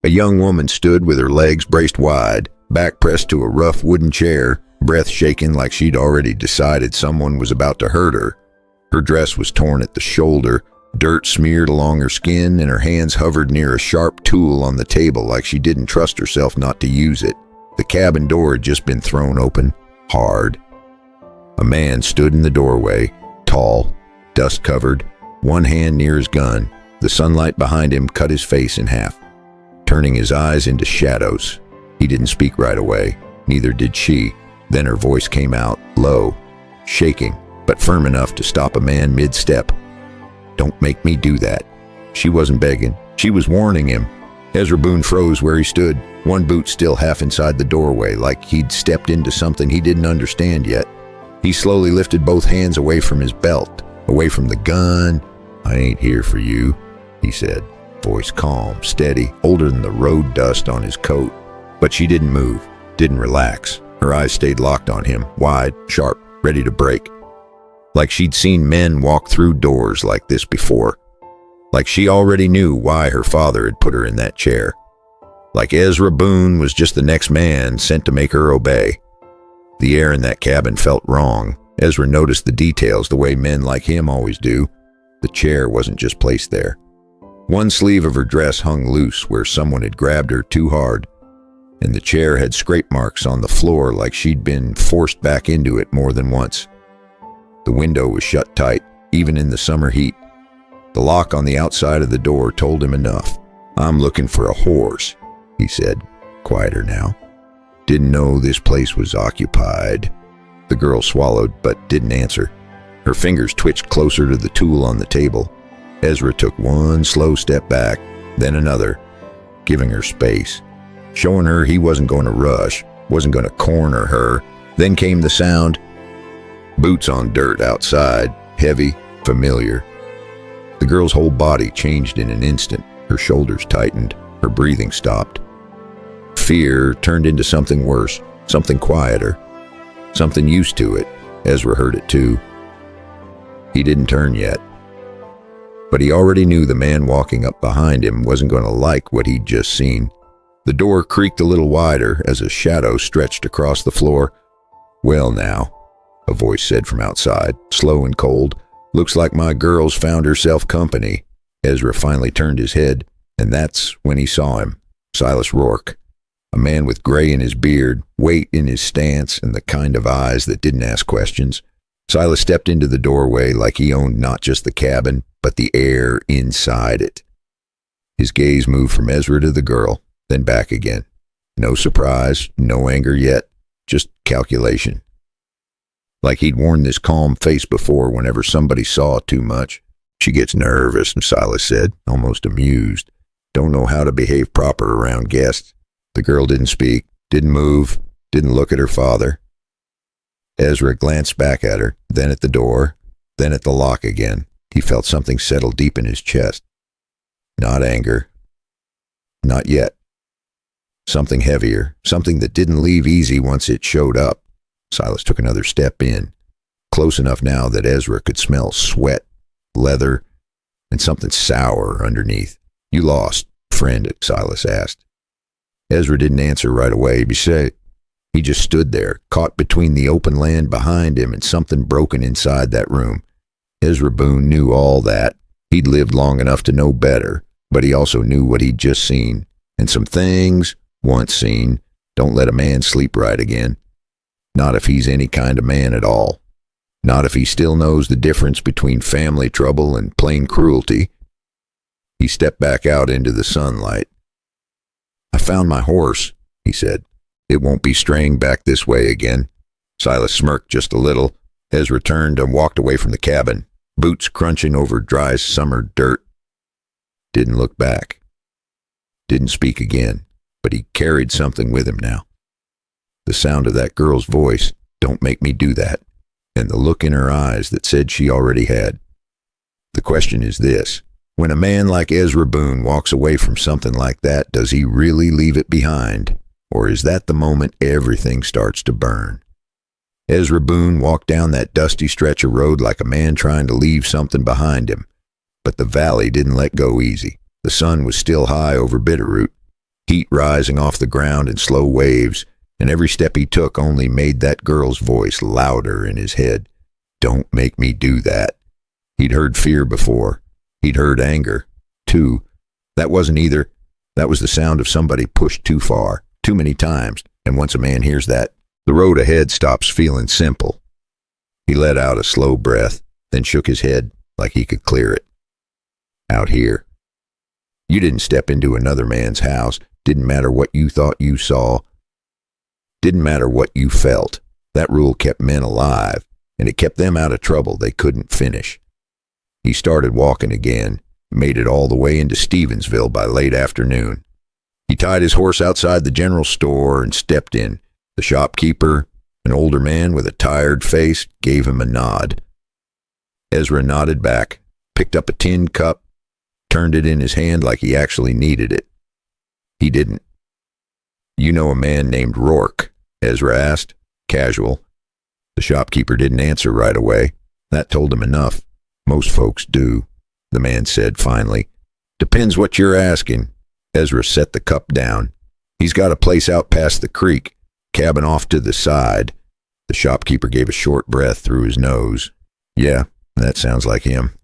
A young woman stood with her legs braced wide, back pressed to a rough wooden chair, breath shaking like she'd already decided someone was about to hurt her. Her dress was torn at the shoulder, dirt smeared along her skin, and her hands hovered near a sharp tool on the table like she didn't trust herself not to use it. The cabin door had just been thrown open, hard. A man stood in the doorway, tall, dust-covered, one hand near his gun. The sunlight behind him cut his face in half, turning his eyes into shadows. He didn't speak right away, neither did she. Then her voice came out, low, shaking, but firm enough to stop a man mid-step. "Don't make me do that." She wasn't begging, she was warning him. Ezra Boone froze where he stood, one boot still half inside the doorway, like he'd stepped into something he didn't understand yet. He slowly lifted both hands away from his belt, away from the gun. "I ain't here for you," he said, voice calm, steady, older than the road dust on his coat. But she didn't move, didn't relax. Her eyes stayed locked on him, wide, sharp, ready to break. Like she'd seen men walk through doors like this before. Like she already knew why her father had put her in that chair. Like Ezra Boone was just the next man sent to make her obey. The air in that cabin felt wrong. Ezra noticed the details the way men like him always do. The chair wasn't just placed there. One sleeve of her dress hung loose where someone had grabbed her too hard, and the chair had scrape marks on the floor like she'd been forced back into it more than once. The window was shut tight, even in the summer heat. The lock on the outside of the door told him enough. "I'm looking for a horse," he said, quieter now. "Didn't know this place was occupied." The girl swallowed, but didn't answer. Her fingers twitched closer to the tool on the table. Ezra took one slow step back, then another, giving her space, showing her he wasn't going to rush, wasn't going to corner her. Then came the sound. Boots on dirt outside, heavy, familiar. The girl's whole body changed in an instant. Her shoulders tightened, her breathing stopped. Fear turned into something worse, something quieter, something used to it. Ezra heard it too. He didn't turn yet, but he already knew the man walking up behind him wasn't going to like what he'd just seen. The door creaked a little wider as a shadow stretched across the floor. "Well now," a voice said from outside, slow and cold. "Looks like my girl's found herself company." Ezra finally turned his head, and that's when he saw him, Silas Rourke. A man with gray in his beard, weight in his stance, and the kind of eyes that didn't ask questions. Silas stepped into the doorway like he owned not just the cabin, but the air inside it. His gaze moved from Ezra to the girl, then back again. No surprise, no anger yet, just calculation. Like he'd worn this calm face before whenever somebody saw too much. "She gets nervous," Silas said, almost amused. "Don't know how to behave proper around guests." The girl didn't speak, didn't move, didn't look at her father. Ezra glanced back at her, then at the door, then at the lock again. He felt something settle deep in his chest. Not anger. Not yet. Something heavier, something that didn't leave easy once it showed up. Silas took another step in, close enough now that Ezra could smell sweat, leather, and something sour underneath. "You lost, friend?" Silas asked. Ezra didn't answer right away. He just stood there, caught between the open land behind him and something broken inside that room. Ezra Boone knew all that. He'd lived long enough to know better, but he also knew what he'd just seen. And some things, once seen, don't let a man sleep right again. Not if he's any kind of man at all. Not if he still knows the difference between family trouble and plain cruelty. He stepped back out into the sunlight. "I found my horse," he said. "It won't be straying back this way again." Silas smirked just a little. Ezra turned and walked away from the cabin, boots crunching over dry summer dirt. Didn't look back. Didn't speak again, but he carried something with him now. The sound of that girl's voice, "Don't make me do that," and the look in her eyes that said she already had. The question is this: when a man like Ezra Boone walks away from something like that, does he really leave it behind? Or is that the moment everything starts to burn? Ezra Boone walked down that dusty stretch of road like a man trying to leave something behind him. But the valley didn't let go easy. The sun was still high over Bitterroot. heat rising off the ground in slow waves, and every step he took only made that girl's voice louder in his head. Don't make me do that. He'd heard fear before. He'd heard anger, too. That wasn't either. That was the sound of somebody pushed too far, too many times, and once a man hears that, the road ahead stops feeling simple. He let out a slow breath, then shook his head like he could clear it. Out here. You didn't step into another man's house. Didn't matter what you thought you saw. Didn't matter what you felt. That rule kept men alive, and it kept them out of trouble they couldn't finish. He started walking again, made it all the way into Stevensville by late afternoon. He tied his horse outside the general store and stepped in. The shopkeeper, an older man with a tired face, gave him a nod. Ezra nodded back, picked up a tin cup, turned it in his hand like he actually needed it. He didn't. You know a man named Rourke? Ezra asked, casual. The shopkeeper didn't answer right away. That told him enough. Most folks do, the man said finally. Depends what you're asking. Ezra set the cup down. He's got a place out past the creek, cabin off to the side. The shopkeeper gave a short breath through his nose. Yeah, that sounds like him.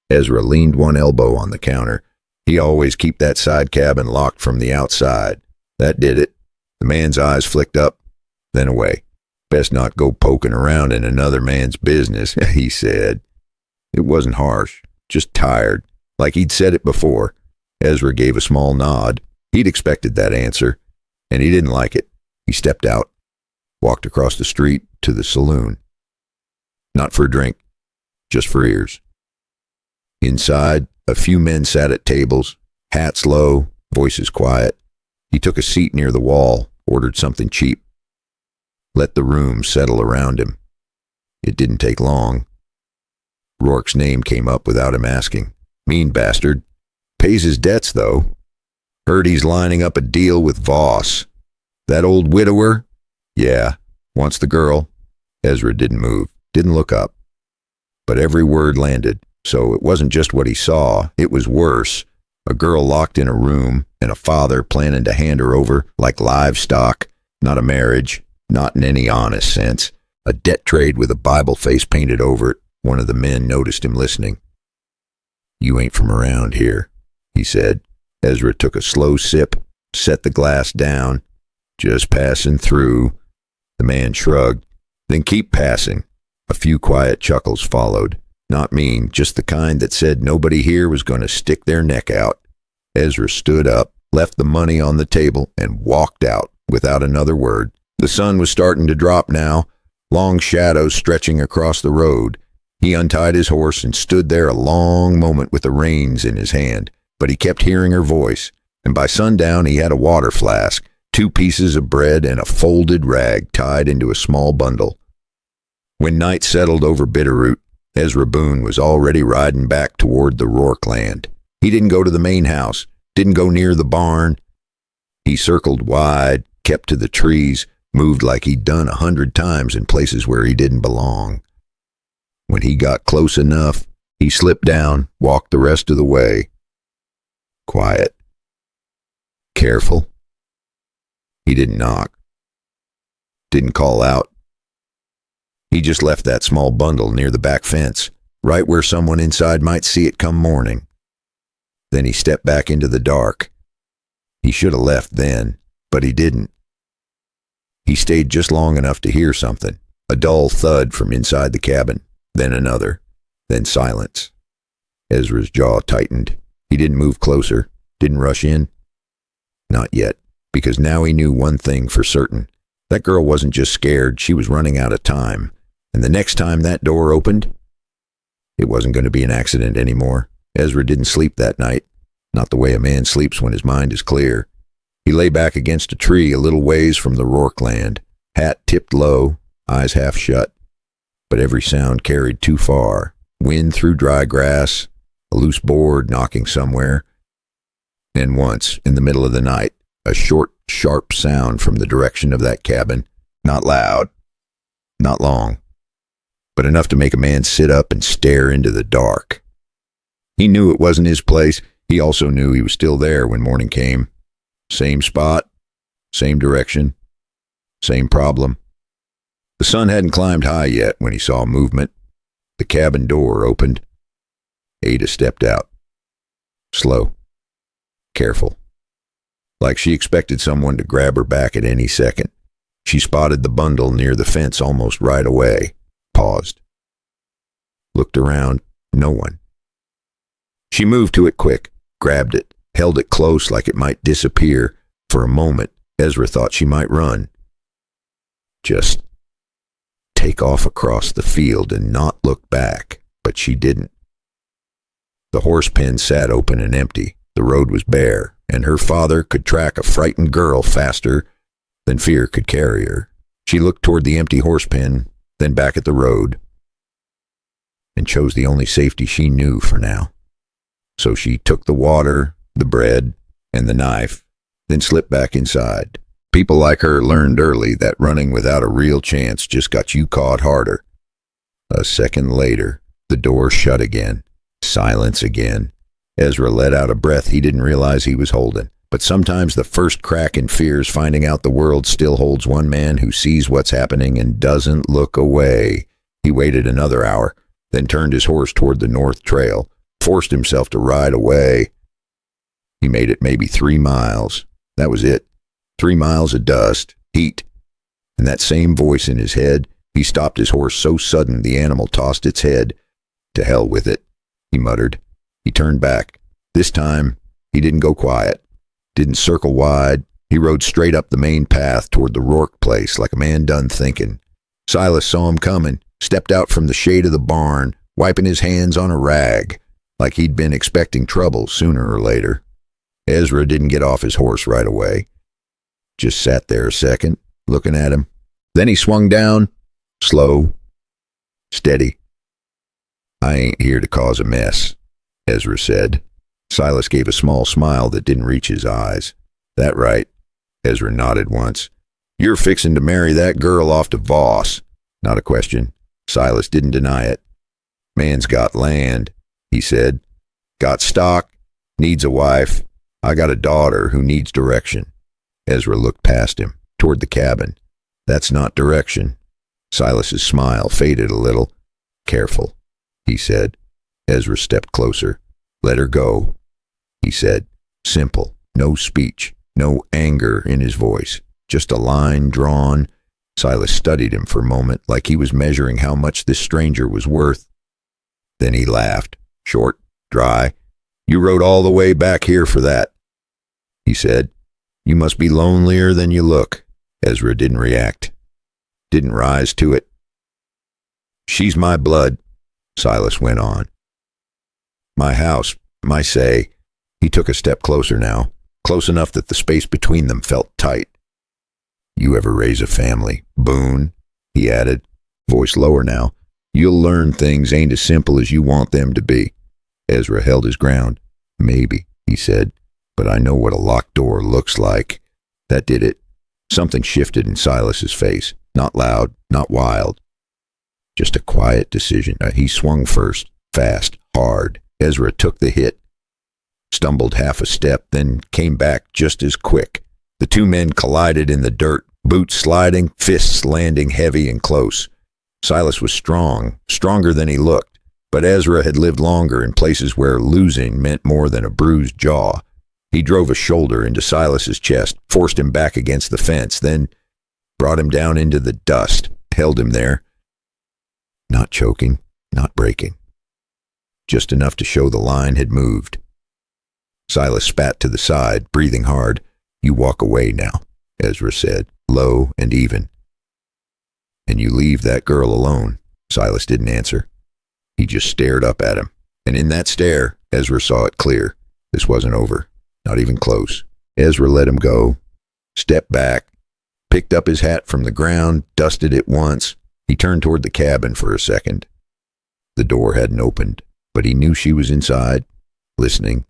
Ezra leaned one elbow on the counter. He always keep that side cabin locked from the outside. That did it. The man's eyes flicked up, then away. Best not go poking around in another man's business, he said. It wasn't harsh, just tired, like he'd said it before. Ezra gave a small nod. He'd expected that answer, and he didn't like it. He stepped out, walked across the street to the saloon. Not for a drink, just for ears. Inside, a few men sat at tables, hats low, voices quiet. He took a seat near the wall, ordered something cheap. Let the room settle around him. It didn't take long. Rourke's name came up without him asking. Mean bastard. Pays his debts, though. Heard he's lining up a deal with Voss. That old widower? Yeah. Wants the girl. Ezra didn't move, didn't look up. But every word landed, so it wasn't just what he saw, it was worse. A girl locked in a room, and a father planning to hand her over like livestock. Not a marriage, not in any honest sense. A debt trade with a Bible face painted over it. One of the men noticed him listening. You ain't from around here, he said. Ezra took a slow sip, set the glass down. Just passing through. The man shrugged. Then keep passing. A few quiet chuckles followed. Not mean, just the kind that said nobody here was going to stick their neck out. Ezra stood up, left the money on the table, and walked out without another word. The sun was starting to drop now, long shadows stretching across the road. He untied his horse and stood there a long moment with the reins in his hand, but he kept hearing her voice, and by sundown he had a water flask, 2 pieces of bread, and a folded rag tied into a small bundle. When night settled over Bitterroot, Ezra Boone was already riding back toward the Rourke land. He didn't go to the main house, didn't go near the barn. He circled wide, kept to the trees, moved like he'd done 100 times in places where he didn't belong. When he got close enough, he slipped down, walked the rest of the way. Quiet. Careful. He didn't knock. Didn't call out. He just left that small bundle near the back fence, right where someone inside might see it come morning. Then he stepped back into the dark. He should have left then, but he didn't. He stayed just long enough to hear something, a dull thud from inside the cabin, then another, then silence. Ezra's jaw tightened. He didn't move closer, didn't rush in. Not yet, because now he knew one thing for certain. That girl wasn't just scared, she was running out of time. And the next time that door opened, it wasn't going to be an accident anymore. Ezra didn't sleep that night, not the way a man sleeps when his mind is clear. He lay back against a tree a little ways from the Rourke land, hat tipped low, eyes half shut. But every sound carried too far. Wind through dry grass, a loose board knocking somewhere. And once, in the middle of the night, a short, sharp sound from the direction of that cabin. Not loud, not long, but enough to make a man sit up and stare into the dark. He knew it wasn't his place. He also knew he was still there when morning came. Same spot, same direction, same problem. The sun hadn't climbed high yet when he saw movement. The cabin door opened. Ada stepped out. Slow. Careful. Like she expected someone to grab her back at any second. She spotted the bundle near the fence almost right away. Paused. Looked around. No one. She moved to it quick, grabbed it, held it close like it might disappear. For a moment, Ezra thought she might run. Just take off across the field and not look back, but she didn't. The horse pen sat open and empty. The road was bare, and her father could track a frightened girl faster than fear could carry her. She looked toward the empty horse pen, then back at the road, and chose the only safety she knew for now. So she took the water, the bread, and the knife, then slipped back inside. People like her learned early that running without a real chance just got you caught harder. A second later, the door shut again. Silence again. Ezra let out a breath he didn't realize he was holding. But sometimes the first crack in fear is finding out the world still holds one man who sees what's happening and doesn't look away. He waited another hour, then turned his horse toward the north trail, forced himself to ride away. He made it maybe 3 miles. That was it. 3 miles of dust, heat, and that same voice in his head. He stopped his horse so sudden the animal tossed its head. To hell with it, he muttered. He turned back. This time, he didn't go quiet, didn't circle wide. He rode straight up the main path toward the Rourke place like a man done thinking. Silas saw him coming, stepped out from the shade of the barn, wiping his hands on a rag, like he'd been expecting trouble sooner or later. Ezra didn't get off his horse right away. Just sat there a second, looking at him. Then he swung down, slow, steady. I ain't here to cause a mess, Ezra said. Silas gave a small smile that didn't reach his eyes. That right, Ezra nodded once. You're fixing to marry that girl off to Voss. Not a question. Silas didn't deny it. Man's got land, he said. Got stock, needs a wife. I got a daughter who needs direction. Ezra looked past him, toward the cabin. That's not direction. Silas's smile faded a little. Careful, he said. Ezra stepped closer. Let her go, he said. Simple, no speech, no anger in his voice. Just a line drawn. Silas studied him for a moment, like he was measuring how much this stranger was worth. Then he laughed, short, dry. You rode all the way back here for that, he said. You must be lonelier than you look. Ezra didn't react, didn't rise to it. She's my blood, Silas went on. My house, my say. He took a step closer now, close enough that the space between them felt tight. You ever raise a family, Boone? He added, voice lower now. You'll learn things ain't as simple as you want them to be. Ezra held his ground. Maybe, he said, but I know what a locked door looks like. That did it. Something shifted in Silas's face. Not loud, not wild. Just a quiet decision. He swung first, fast, hard. Ezra took the hit, stumbled half a step, then came back just as quick. The two men collided in the dirt, boots sliding, fists landing heavy and close. Silas was strong, stronger than he looked, but Ezra had lived longer in places where losing meant more than a bruised jaw. He drove a shoulder into Silas's chest, forced him back against the fence, then brought him down into the dust, held him there. Not choking, not breaking. Just enough to show the line had moved. Silas spat to the side, breathing hard. You walk away now, Ezra said, low and even. And you leave that girl alone. Silas didn't answer. He just stared up at him. And in that stare, Ezra saw it clear. This wasn't over. Not even close. Ezra let him go, stepped back, picked up his hat from the ground, dusted it once. He turned toward the cabin for a second. The door hadn't opened, but he knew she was inside, listening.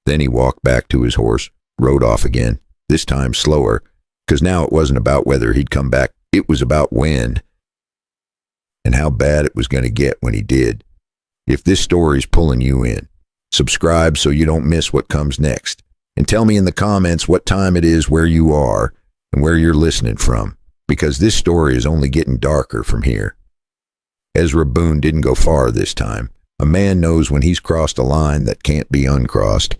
Then he walked back to his horse, rode off again, this time slower, because now it wasn't about whether he'd come back. It was about when, and how bad it was going to get when he did. If this story's pulling you in, subscribe so you don't miss what comes next. And tell me in the comments what time it is where you are and where you're listening from, because this story is only getting darker from here. Ezra Boone didn't go far this time. A man knows when he's crossed a line that can't be uncrossed.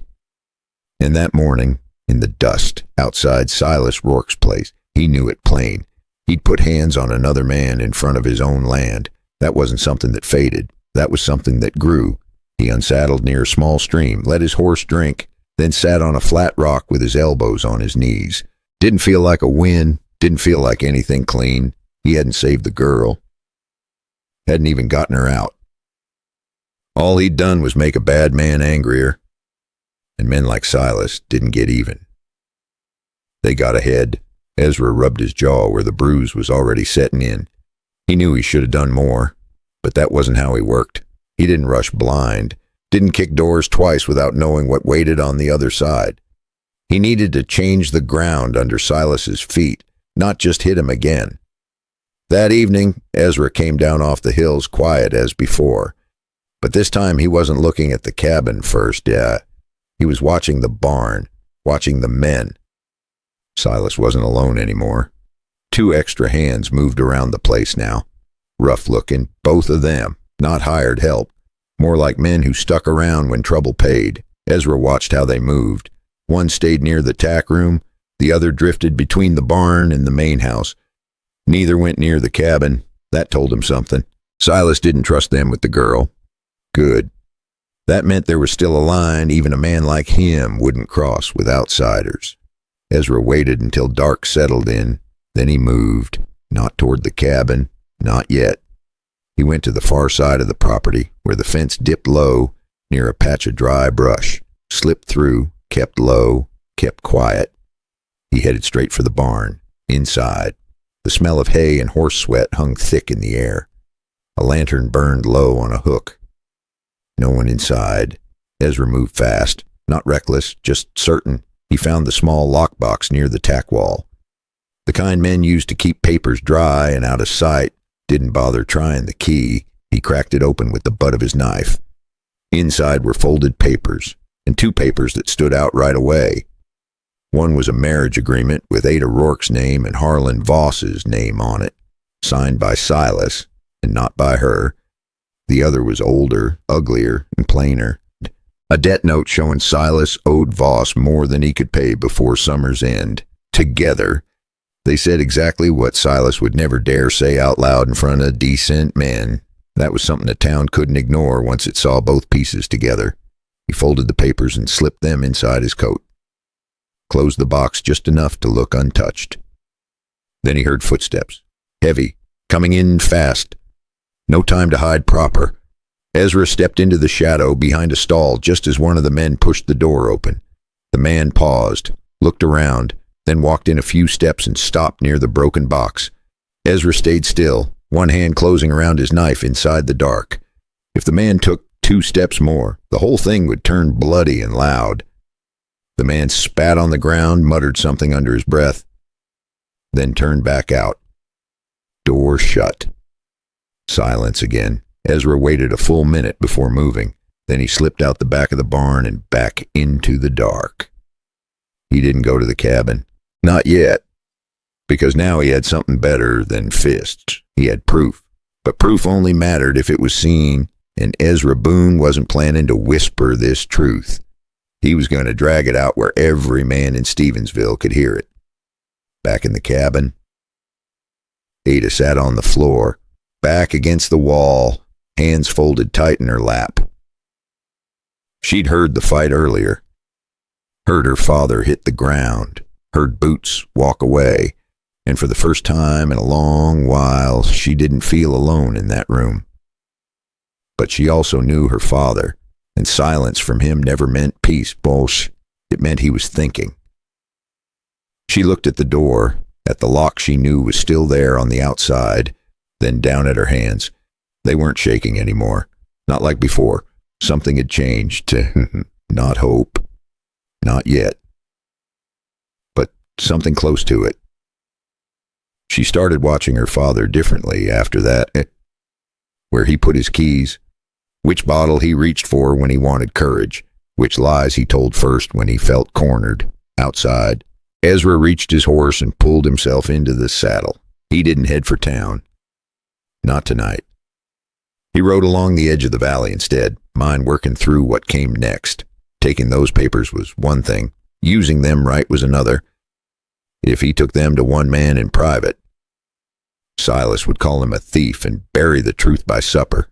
And that morning, in the dust outside Silas Rourke's place, he knew it plain. He'd put hands on another man in front of his own land. That wasn't something that faded. That was something that grew. He unsaddled near a small stream, let his horse drink, then sat on a flat rock with his elbows on his knees. Didn't feel like a win, didn't feel like anything clean. He hadn't saved the girl. Hadn't even gotten her out. All he'd done was make a bad man angrier, and men like Silas didn't get even. They got ahead. Ezra rubbed his jaw where the bruise was already setting in. He knew he should have done more, but that wasn't how he worked. He didn't rush blind, didn't kick doors twice without knowing what waited on the other side. He needed to change the ground under Silas's feet, not just hit him again. That evening, Ezra came down off the hills quiet as before. But this time he wasn't looking at the cabin first, He was watching the barn, watching the men. Silas wasn't alone anymore. 2 extra hands moved around the place now. Rough-looking, both of them, not hired help. More like men who stuck around when trouble paid. Ezra watched how they moved. One stayed near the tack room, the other drifted between the barn and the main house. Neither went near the cabin. That told him something. Silas didn't trust them with the girl. Good. That meant there was still a line even a man like him wouldn't cross with outsiders. Ezra waited until dark settled in. Then he moved. Not toward the cabin. Not yet. He went to the far side of the property, where the fence dipped low, near a patch of dry brush. Slipped through, kept low, kept quiet. He headed straight for the barn. Inside. The smell of hay and horse sweat hung thick in the air. A lantern burned low on a hook. No one inside. Ezra moved fast, not reckless, just certain. He found the small lockbox near the tack wall. The kind men used to keep papers dry and out of sight. Didn't bother trying the key. He cracked it open with the butt of his knife. Inside were folded papers, and 2 papers that stood out right away. One was a marriage agreement with Ada Rourke's name and Harlan Voss's name on it, signed by Silas, and not by her. The other was older, uglier, and plainer. A debt note showing Silas owed Voss more than he could pay before summer's end. Together. They said exactly what Silas would never dare say out loud in front of decent men. That was something the town couldn't ignore once it saw both pieces together. He folded the papers and slipped them inside his coat. Closed the box just enough to look untouched. Then he heard footsteps. Heavy. Coming in fast. No time to hide proper. Ezra stepped into the shadow behind a stall just as one of the men pushed the door open. The man paused, looked around, then walked in a few steps and stopped near the broken box. Ezra stayed still, one hand closing around his knife inside the dark. If the man took 2 steps more, the whole thing would turn bloody and loud. The man spat on the ground, muttered something under his breath, then turned back out. Door shut. Silence again. Ezra waited a full minute before moving. Then he slipped out the back of the barn and back into the dark. He didn't go to the cabin. Not yet. Because now he had something better than fists. He had proof. But proof only mattered if it was seen, and Ezra Boone wasn't planning to whisper this truth. He was going to drag it out where every man in Stevensville could hear it. Back in the cabin, Ada sat on the floor, back against the wall, hands folded tight in her lap. She'd heard the fight earlier. Heard her father hit the ground, heard Boots walk away, and for the first time in a long while, she didn't feel alone in that room. But she also knew her father, and silence from him never meant peace, Bolsh. It meant he was thinking. She looked at the door, at the lock she knew was still there on the outside, then down at her hands. They weren't shaking anymore. Not like before. Something had changed to not hope. Not yet. But something close to it. She started watching her father differently after that. Where he put his keys. Which bottle he reached for when he wanted courage. which lies he told first when he felt cornered. Outside, Ezra reached his horse and pulled himself into the saddle. He didn't head for town. Not tonight. He rode along the edge of the valley instead, mind working through what came next. Taking those papers was one thing. Using them right was another. If he took them to one man in private, Silas would call him a thief and bury the truth by supper.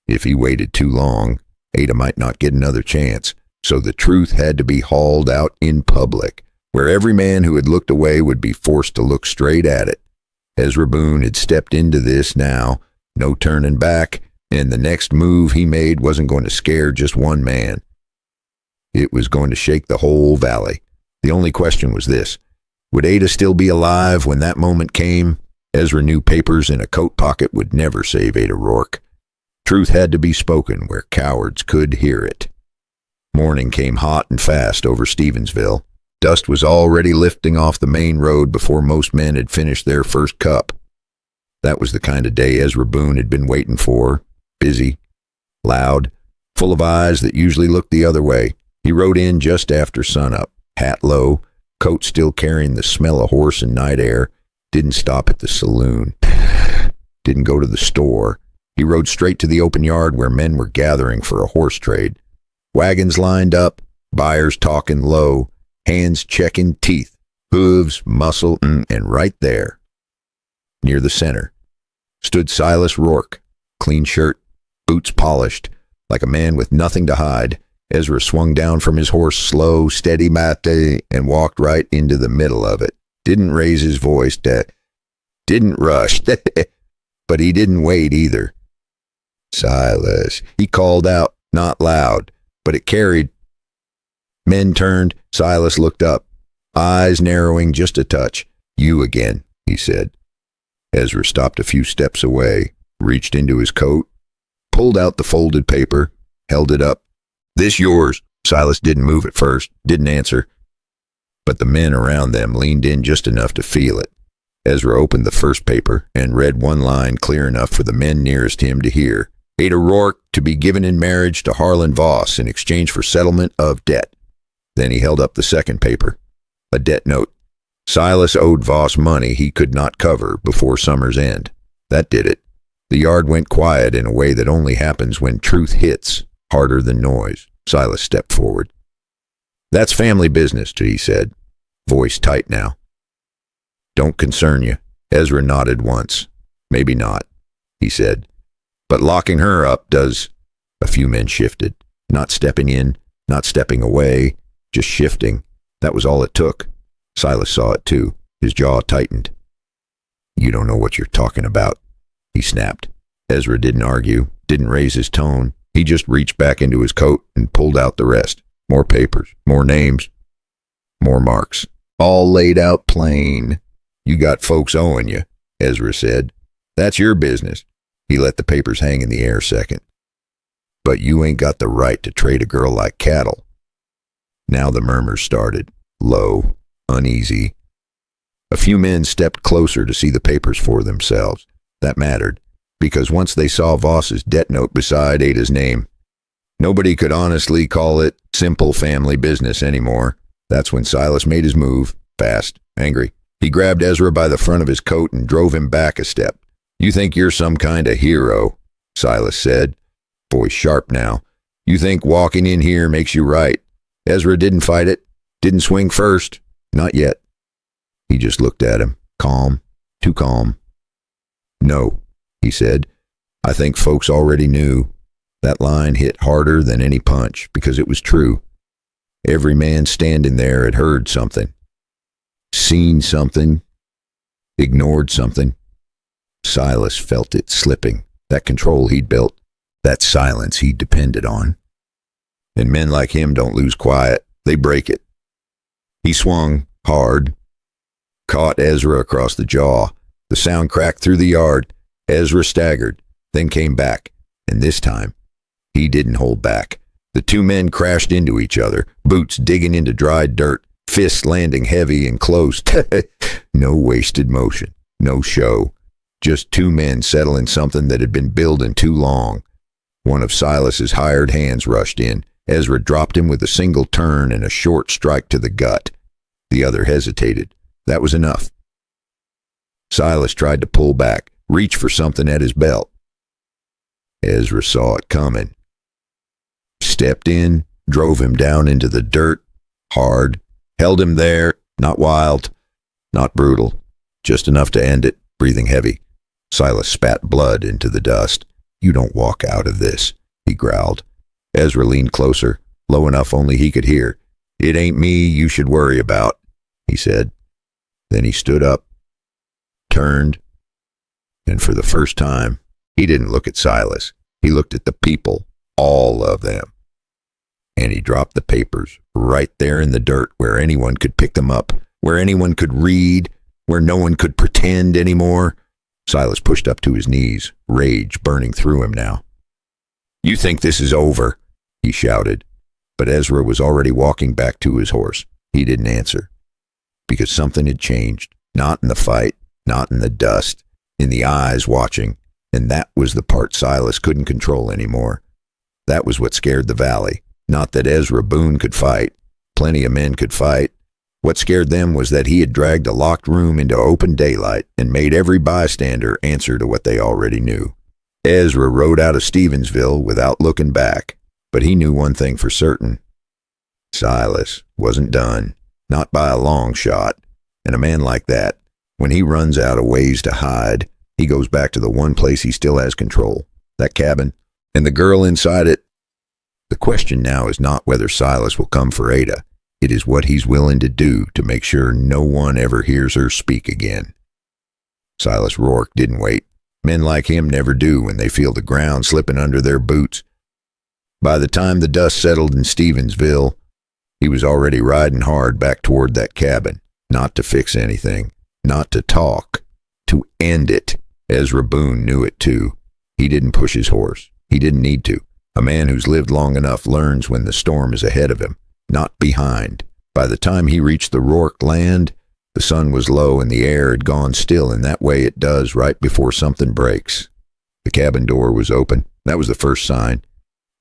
If he waited too long, Ada might not get another chance, so the truth had to be hauled out in public, where every man who had looked away would be forced to look straight at it. Ezra Boone had stepped into this now, no turning back, and the next move he made wasn't going to scare just one man. It was going to shake the whole valley. The only question was this: would Ada still be alive when that moment came? Ezra knew papers in a coat pocket would never save Ada Rourke. Truth had to be spoken where cowards could hear it. Morning came hot and fast over Stevensville. Dust was already lifting off the main road before most men had finished their first cup. That was the kind of day Ezra Boone had been waiting for. Busy, loud, full of eyes that usually looked the other way. He rode in just after sunup, hat low, coat still carrying the smell of horse and night air. Didn't stop at the saloon. Didn't go to the store. He rode straight to the open yard where men were gathering for a horse trade. Wagons lined up, buyers talking low, hands checking teeth, hooves, muscle, and right there, near the center, stood Silas Rourke, clean shirt, boots polished, like a man with nothing to hide. Ezra swung down from his horse, slow, steady mate, and walked right into the middle of it. Didn't raise his voice, didn't rush, but he didn't wait either. Silas, he called out, not loud, but it carried. Men turned. Silas looked up, eyes narrowing just a touch. You again, he said. Ezra stopped a few steps away, reached into his coat, pulled out the folded paper, held it up. This yours. Silas didn't move at first, didn't answer, but the men around them leaned in just enough to feel it. Ezra opened the first paper and read one line clear enough for the men nearest him to hear. Ada Rourke to be given in marriage to Harlan Voss in exchange for settlement of debt. Then he held up the second paper, a debt note. Silas owed Voss money he could not cover before summer's end. That did it. The yard went quiet in a way that only happens when truth hits harder than noise. Silas stepped forward. That's family business, he said, voice tight now. Don't concern you. Ezra nodded once. Maybe not, he said. But locking her up does. A few men shifted, not stepping in, not stepping away, just shifting. That was all it took. Silas saw it too. His jaw tightened. You don't know what you're talking about, he snapped. Ezra didn't argue, didn't raise his tone. He just reached back into his coat and pulled out the rest. More papers, more names, more marks, all laid out plain. You got folks owing you, Ezra said. That's your business. He let the papers hang in the air a second. But you ain't got the right to trade a girl like cattle. Now the murmurs started, low, uneasy. A few men stepped closer to see the papers for themselves. That mattered, because once they saw Voss's debt note beside Ada's name, nobody could honestly call it simple family business anymore. That's when Silas made his move, fast, angry. He grabbed Ezra by the front of his coat and drove him back a step. You think you're some kind of hero, Silas said, voice sharp now. You think walking in here makes you right. Ezra didn't fight it, didn't swing first, not yet. He just looked at him, calm, too calm. No, he said. I think folks already knew. That line hit harder than any punch because it was true. Every man standing there had heard something, seen something, ignored something. Silas felt it slipping, that control he'd built, that silence he'd depended on. And men like him don't lose quiet, they break it. He swung, hard, caught Ezra across the jaw. The sound cracked through the yard. Ezra staggered, then came back, and this time, he didn't hold back. The two men crashed into each other, boots digging into dried dirt, fists landing heavy and close. No wasted motion, no show. Just two men settling something that had been building too long. One of Silas's hired hands rushed in. Ezra dropped him with a single turn and a short strike to the gut. The other hesitated. That was enough. Silas tried to pull back, reach for something at his belt. Ezra saw it coming. Stepped in, drove him down into the dirt, hard, held him there, not wild, not brutal, just enough to end it, breathing heavy. Silas spat blood into the dust. "You don't walk out of this," he growled. Ezra leaned closer, low enough only he could hear. "It ain't me you should worry about," he said. Then he stood up, turned, and for the first time, he didn't look at Silas. He looked at the people, all of them. And he dropped the papers right there in the dirt where anyone could pick them up, where anyone could read, where no one could pretend anymore. Silas pushed up to his knees, rage burning through him now. "You think this is over?" he shouted. But Ezra was already walking back to his horse. He didn't answer. Because something had changed. Not in the fight, not in the dust, in the eyes watching. And that was the part Silas couldn't control anymore. That was what scared the valley. Not that Ezra Boone could fight. Plenty of men could fight. What scared them was that he had dragged a locked room into open daylight and made every bystander answer to what they already knew. Ezra rode out of Stevensville without looking back, but he knew one thing for certain. Silas wasn't done, not by a long shot. And a man like that, when he runs out of ways to hide, he goes back to the one place he still has control, that cabin, and the girl inside it. The question now is not whether Silas will come for Ada. It is what he's willing to do to make sure no one ever hears her speak again. Silas Rourke didn't wait. Men like him never do when they feel the ground slipping under their boots. By the time the dust settled in Stevensville, he was already riding hard back toward that cabin, not to fix anything, not to talk, to end it. Ezra Boone knew it too. He didn't push his horse. He didn't need to. A man who's lived long enough learns when the storm is ahead of him, not behind. By the time he reached the Rourke land, the sun was low and the air had gone still in that way it does right before something breaks. The cabin door was open. That was the first sign.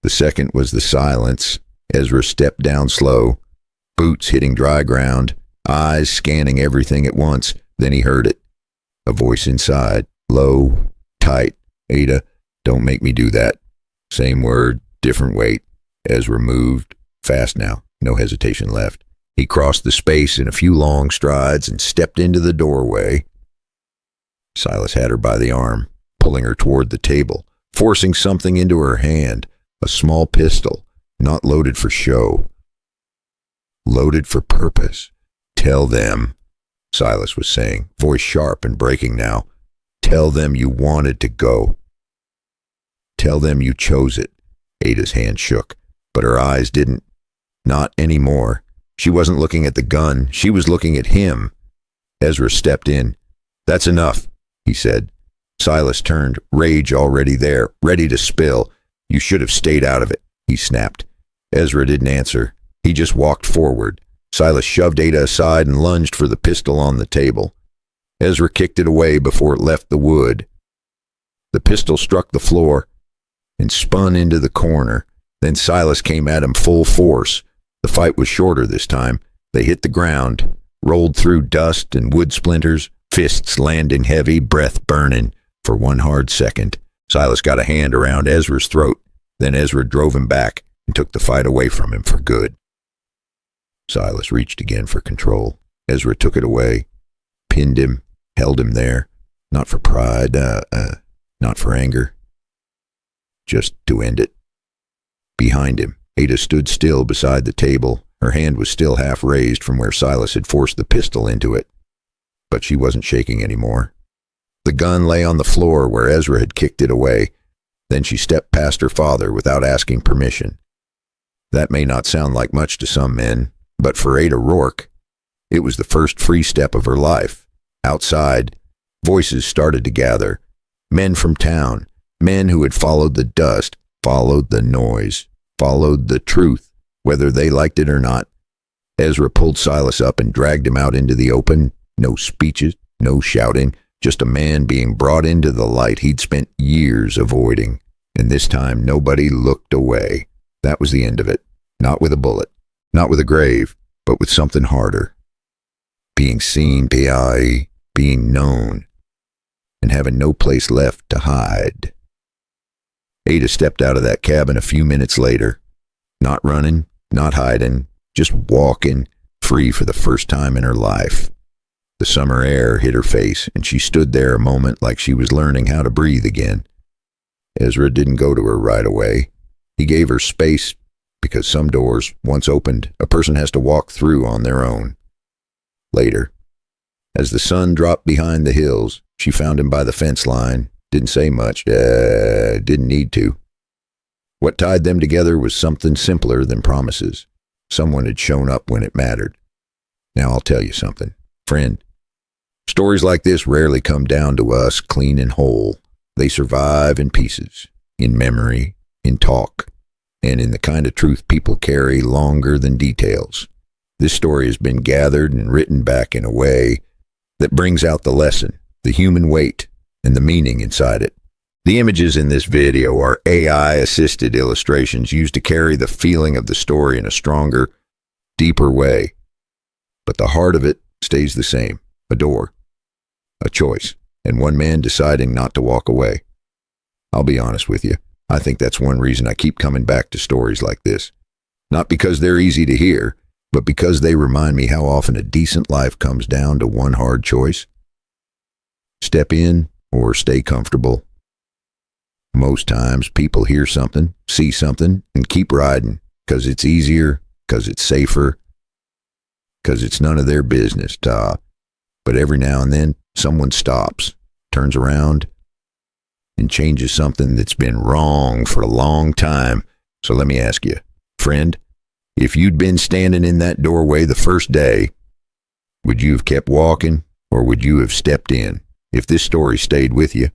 The second was the silence. Ezra stepped down slow, boots hitting dry ground, eyes scanning everything at once. Then he heard it. A voice inside, low, tight. "Ada, don't make me do that." Same word, different weight. Ezra moved, fast now, no hesitation left. He crossed the space in a few long strides and stepped into the doorway. Silas had her by the arm, pulling her toward the table, forcing something into her hand, a small pistol, not loaded for show. Loaded for purpose. "Tell them," Silas was saying, voice sharp and breaking now. "Tell them you wanted to go. Tell them you chose it." Ada's hand shook, but her eyes didn't. Not anymore. She wasn't looking at the gun. She was looking at him. Ezra stepped in. "That's enough," he said. Silas turned, rage already there, ready to spill. "You should have stayed out of it," he snapped. Ezra didn't answer. He just walked forward. Silas shoved Ada aside and lunged for the pistol on the table. Ezra kicked it away before it left the wood. The pistol struck the floor and spun into the corner. Then Silas came at him full force. The fight was shorter this time. They hit the ground, rolled through dust and wood splinters, fists landing heavy, breath burning. For one hard second, Silas got a hand around Ezra's throat. Then Ezra drove him back and took the fight away from him for good. Silas reached again for control. Ezra took it away, pinned him, held him there, not for pride, not for anger, just to end it. Behind him, Ada stood still beside the table. Her hand was still half raised from where Silas had forced the pistol into it, but she wasn't shaking anymore. The gun lay on the floor where Ezra had kicked it away. Then she stepped past her father without asking permission. That may not sound like much to some men, but for Ada Rourke, it was the first free step of her life. Outside, voices started to gather. Men from town, men who had followed the dust, followed the noise, followed the truth, whether they liked it or not. Ezra pulled Silas up and dragged him out into the open. No speeches, no shouting, just a man being brought into the light he'd spent years avoiding. And this time nobody looked away. That was the end of it. Not with a bullet, not with a grave, but with something harder. Being seen, being known, and having no place left to hide. Ada stepped out of that cabin a few minutes later, not running, not hiding, just walking, free for the first time in her life. The summer air hit her face, and she stood there a moment like she was learning how to breathe again. Ezra didn't go to her right away. He gave her space, because some doors, once opened, a person has to walk through on their own. Later, as the sun dropped behind the hills, she found him by the fence line. Didn't say much, didn't need to. What tied them together was something simpler than promises. Someone had shown up when it mattered. Now I'll tell you something, friend. Stories like this rarely come down to us clean and whole. They survive in pieces, in memory, in talk, and in the kind of truth people carry longer than details. This story has been gathered and written back in a way that brings out the lesson, the human weight, and the meaning inside it. The images in this video are AI-assisted illustrations used to carry the feeling of the story in a stronger, deeper way. But the heart of it stays the same, a door, a choice, and one man deciding not to walk away. I'll be honest with you, I think that's one reason I keep coming back to stories like this. Not because they're easy to hear, but because they remind me how often a decent life comes down to one hard choice. Step in or stay comfortable. Most times people hear something, see something, and keep riding because it's easier, because it's safer, because it's none of their business, But every now and then, someone stops, turns around, and changes something that's been wrong for a long time. So let me ask you, friend, if you'd been standing in that doorway the first day, would you have kept walking, or would you have stepped in? If this story stayed with you,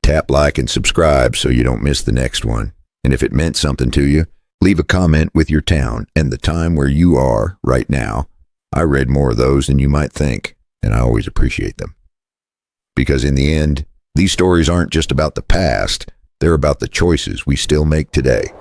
tap like and subscribe so you don't miss the next one. And if it meant something to you, leave a comment with your town and the time where you are right now. I read more of those than you might think, and I always appreciate them. Because in the end, these stories aren't just about the past, they're about the choices we still make today.